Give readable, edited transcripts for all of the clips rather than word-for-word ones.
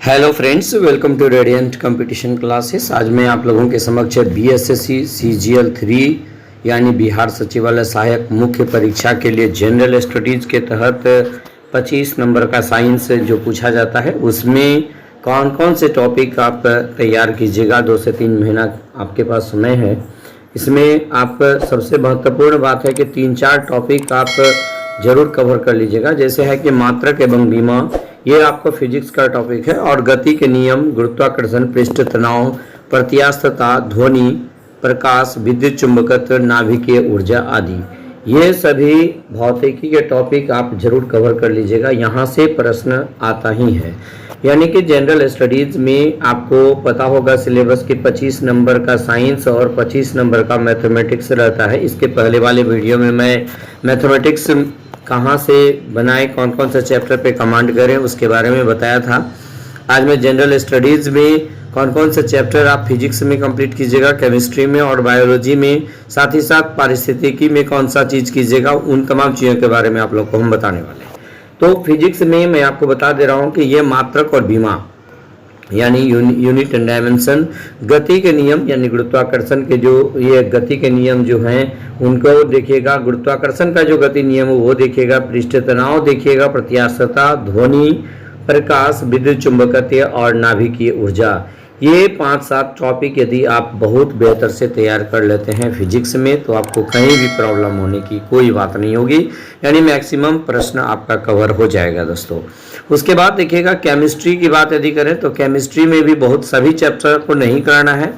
Hello friends, welcome to radiant competition classes. आज मैं आप लोगों के समक्ष बीएसएससी सीजीएल 3 यानी बिहार सचिवालय सहायक मुख्य परीक्षा के लिए जनरल स्टडीज़ के तहत 25 नंबर का साइंस जो पूछा जाता है उसमें कौन कौन से टॉपिक आप तैयार कीजिएगा। 2 से 3 महीना आपके पास समय है। इसमें आप सबसे महत्वपूर्ण बात है कि 3-4 टॉपिक आप ज़रूर कवर कर लीजिएगा। जैसे है कि मात्रक एवं बीमा, ये आपको फिजिक्स का टॉपिक है, और गति के नियम, गुरुत्वाकर्षण, पृष्ठ तनाव, प्रत्यास्थता, ध्वनि, प्रकाश, विद्युत चुंबकत्व, नाभिकीय ऊर्जा आदि, ये सभी भौतिकी के टॉपिक आप जरूर कवर कर लीजिएगा। यहाँ से प्रश्न आता ही है। यानी कि जनरल स्टडीज़ में आपको पता होगा सिलेबस के 25 नंबर का साइंस और 25 नंबर का मैथमेटिक्स रहता है। इसके पहले वाले वीडियो में मैं मैथमेटिक्स कहाँ से बनाए, कौन कौन से चैप्टर पे कमांड करें, उसके बारे में बताया था। आज मैं जनरल स्टडीज़ में कौन कौन से चैप्टर आप फिजिक्स में कंप्लीट कीजिएगा, केमिस्ट्री में और बायोलॉजी में, साथ ही साथ पारिस्थितिकी में कौन सा चीज़ कीजिएगा, उन तमाम चीज़ों के बारे में आप लोग को हम बताने वाले हैं। तो फिजिक्स में मैं आपको बता दे रहा हूँ कि ये मात्रक और बीमा यानी यूनिट एंड डायमेंशन, गति के नियम यानी गुरुत्वाकर्षण के जो ये गति के नियम जो हैं उनको देखिएगा, गुरुत्वाकर्षण का जो गति नियम है वो देखिएगा, पृष्ठ तनाव देखिएगा, प्रत्यास्थता, ध्वनि, प्रकाश, विद्युत चुंबकत्व और नाभिकीय ऊर्जा, ये 5-7 टॉपिक यदि आप बहुत बेहतर से तैयार कर लेते हैं फिजिक्स में तो आपको कहीं भी प्रॉब्लम होने की कोई बात नहीं होगी। यानी मैक्सिमम प्रश्न आपका कवर हो जाएगा दोस्तों। उसके बाद देखिएगा केमिस्ट्री की बात यदि करें तो केमिस्ट्री में भी बहुत सभी चैप्टर को नहीं करना है,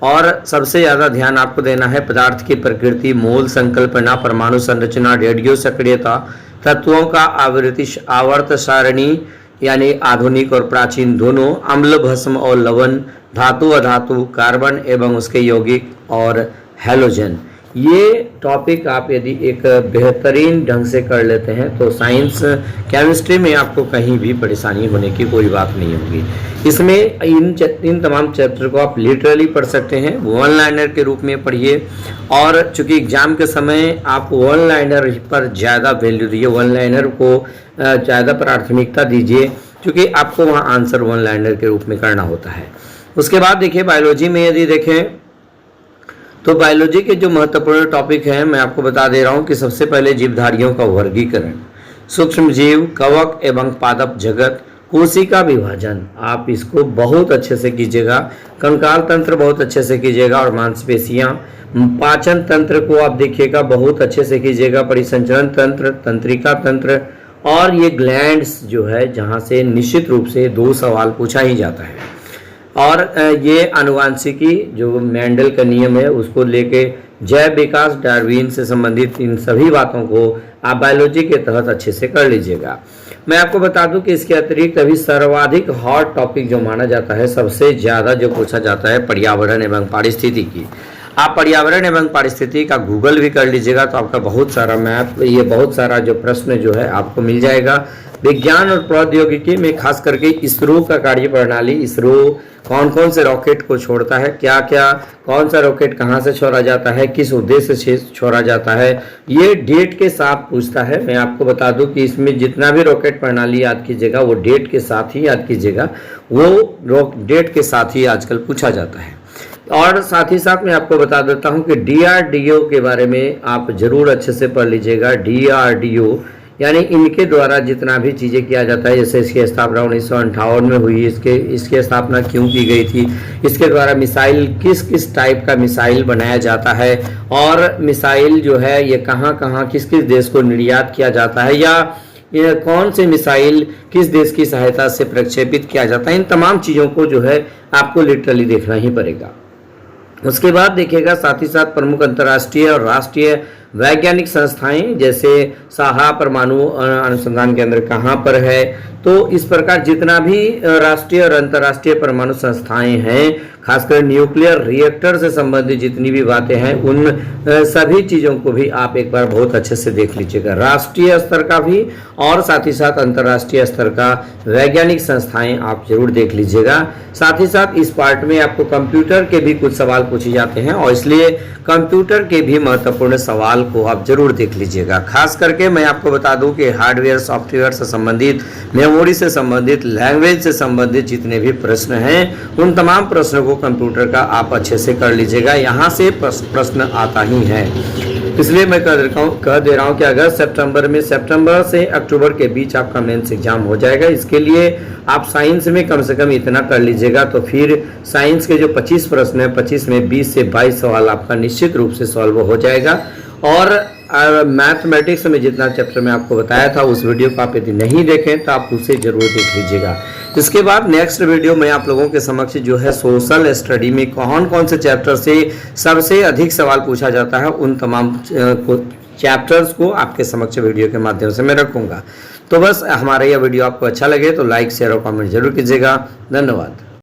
और सबसे ज़्यादा ध्यान आपको देना है पदार्थ की प्रकृति, मोल संकल्पना, परमाणु संरचना, रेडियो सक्रियता, तत्वों का आवर्त सारणी यानी आधुनिक और प्राचीन दोनों, अम्ल भस्म और लवण, धातु अधातु, कार्बन एवं उसके यौगिक और हैलोजन, ये टॉपिक आप यदि एक बेहतरीन ढंग से कर लेते हैं तो साइंस केमिस्ट्री में आपको कहीं भी परेशानी होने की कोई बात नहीं होगी। इसमें इन तमाम चैप्टर को आप लिटरली पढ़ सकते हैं, वन लाइनर के रूप में पढ़िए, और चूंकि एग्जाम के समय आप वन लाइनर पर ज़्यादा वैल्यू दीजिए, वन लाइनर को ज़्यादा प्राथमिकता दीजिए, क्योंकि आपको वहाँ आंसर वन लाइनर के रूप में करना होता है। उसके बाद देखिए बायोलॉजी में यदि देखें तो बायोलॉजी के जो महत्वपूर्ण टॉपिक हैं मैं आपको बता दे रहा हूं कि सबसे पहले जीवधारियों का वर्गीकरण, सूक्ष्म जीव, कवक एवं पादप जगत, कोशिका विभाजन, आप इसको बहुत अच्छे से कीजिएगा, कंकाल तंत्र बहुत अच्छे से कीजिएगा, और मांसपेशियां, पाचन तंत्र को आप देखिएगा बहुत अच्छे से कीजिएगा, परिसंचरण तंत्र, तंत्रिका तंत्र, और ये ग्लैंड्स जो है जहाँ से निश्चित रूप से 2 सवाल पूछा ही जाता है, और ये आनुवांशिकी जो मेंडल का नियम है उसको लेके जैव विकास, डार्विन से संबंधित इन सभी बातों को आप बायोलॉजी के तहत अच्छे से कर लीजिएगा। मैं आपको बता दूं कि इसके अतिरिक्त अभी सर्वाधिक हॉट टॉपिक जो माना जाता है, सबसे ज़्यादा जो पूछा जाता है, पर्यावरण एवं पारिस्थितिकी। आप पर्यावरण एवं पारिस्थितिकी का गूगल भी कर लीजिएगा तो आपका बहुत सारा मैप, ये बहुत सारा जो प्रश्न जो है आपको मिल जाएगा। विज्ञान और प्रौद्योगिकी में खास करके इसरो का कार्य प्रणाली, इसरो कौन कौन से रॉकेट को छोड़ता है, क्या क्या, कौन सा रॉकेट कहाँ से छोड़ा जाता है, किस उद्देश्य से छोड़ा जाता है, ये डेट के साथ पूछता है। मैं आपको बता दूं कि इसमें जितना भी रॉकेट प्रणाली याद कीजिएगा वो डेट के साथ ही याद कीजिएगा, वो डेट के साथ ही आजकल पूछा जाता है। और साथ ही साथ मैं आपको बता देता हूं कि डीआरडीओ के बारे में आप जरूर अच्छे से पढ़ लीजिएगा। डीआरडीओ यानी इनके द्वारा जितना भी चीज़ें किया जाता है, जैसे इसकी स्थापना 1958 में हुई, इसकी स्थापना क्यों की गई थी, इसके द्वारा मिसाइल किस किस टाइप का मिसाइल बनाया जाता है, और मिसाइल जो है ये कहाँ कहाँ किस किस देश को निर्यात किया जाता है, या ये कौन से मिसाइल किस देश की सहायता से प्रक्षेपित किया जाता है, इन तमाम चीज़ों को जो है आपको लिटरली देखना ही पड़ेगा। उसके बाद देखिएगा साथ ही साथ प्रमुख अंतर्राष्ट्रीय और राष्ट्रीय वैज्ञानिक संस्थाएं, जैसे साहा परमाणु अनुसंधान केंद्र कहाँ पर है, तो इस प्रकार जितना भी राष्ट्रीय और अंतर्राष्ट्रीय परमाणु संस्थाएं हैं, खासकर न्यूक्लियर रिएक्टर से संबंधित जितनी भी बातें हैं, उन सभी चीज़ों को भी आप एक बार बहुत अच्छे से देख लीजिएगा, राष्ट्रीय स्तर का भी और साथ ही साथ अंतर्राष्ट्रीय स्तर का वैज्ञानिक संस्थाएं आप जरूर देख लीजिएगा। साथ ही साथ इस पार्ट में आपको कंप्यूटर के भी कुछ सवाल पूछे जाते हैं, और इसलिए कंप्यूटर के भी महत्वपूर्ण सवाल सवाल को आप जरूर देख लीजिएगा। खास करके मैं आपको बता दूं कि हार्डवेयर सॉफ्टवेयर से संबंधित, मेमोरी से संबंधित, लैंग्वेज से संबंधित जितने भी प्रश्न हैं उन तमाम प्रश्नों को कंप्यूटर का आप अच्छे से कर लीजिएगा। यहाँ से प्रश्न आता ही है, इसलिए मैं कह दे रहा हूँ कि अगर सितंबर से अक्टूबर के बीच आपका मेंस एग्जाम हो जाएगा। इसके लिए आप साइंस में कम से कम इतना कर लीजिएगा, तो फिर साइंस के जो 25 प्रश्न हैं 25 में 20 से 22 सवाल आपका निश्चित रूप से सॉल्व हो जाएगा। और मैथमेटिक्स में जितना चैप्टर मैं आपको बताया था उस वीडियो को आप यदि नहीं देखें तो आप उसे जरूर देख लीजिएगा। इसके बाद नेक्स्ट वीडियो में आप लोगों के समक्ष जो है सोशल स्टडी में कौन कौन से चैप्टर से सबसे अधिक सवाल पूछा जाता है उन तमाम चैप्टर्स को आपके समक्ष वीडियो के माध्यम से मैं रखूंगा। तो बस हमारा यह वीडियो आपको अच्छा लगे तो लाइक, शेयर और कमेंट जरूर कीजिएगा। धन्यवाद।